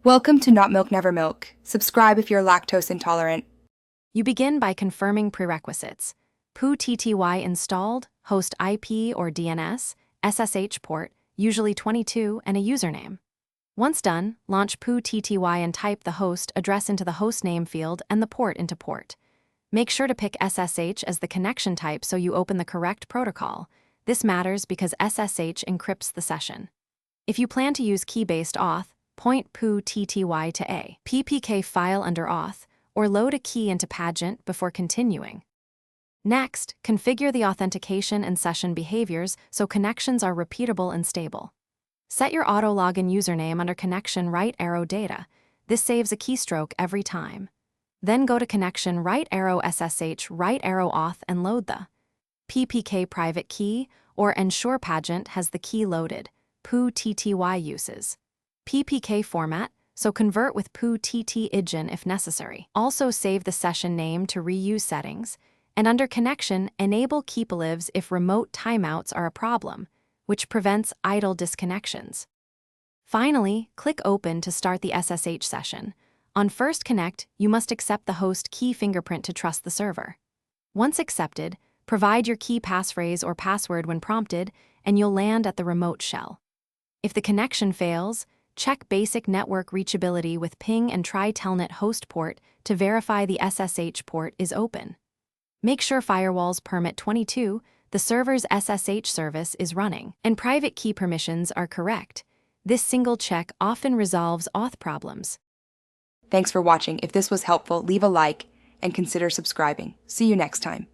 Welcome to Not Milk Never Milk. Subscribe if you're lactose intolerant. You begin by confirming prerequisites. Putty installed, host IP or DNS, SSH port, usually 22, and a username. Once done, launch Putty and type the host address into the hostname field and the port into port. Make sure to pick SSH as the connection type so you open the correct protocol. This matters because SSH encrypts the session. If you plan to use key-based auth, point Putty to a PPK file under auth, or load a key into Pageant before continuing. Next, configure the authentication and session behaviors so connections are repeatable and stable. Set your auto-login username under connection right arrow data. This saves a keystroke every time. Then go to connection right arrow SSH right arrow auth and load the PPK private key, or ensure Pageant has the key loaded. Putty uses PPK format, so convert with Putty if necessary. Also save the session name to reuse settings, and under connection, enable keep-alives if remote timeouts are a problem, which prevents idle disconnections. Finally, click Open to start the SSH session. On first connect, you must accept the host key fingerprint to trust the server. Once accepted, provide your key passphrase or password when prompted, and you'll land at the remote shell. If the connection fails, check basic network reachability with ping and try telnet host port to verify the SSH port is open. Make sure firewalls permit 22, the server's SSH service is running, and private key permissions are correct. This single check often resolves auth problems. Thanks for watching. If this was helpful, leave a like and consider subscribing. See you next time.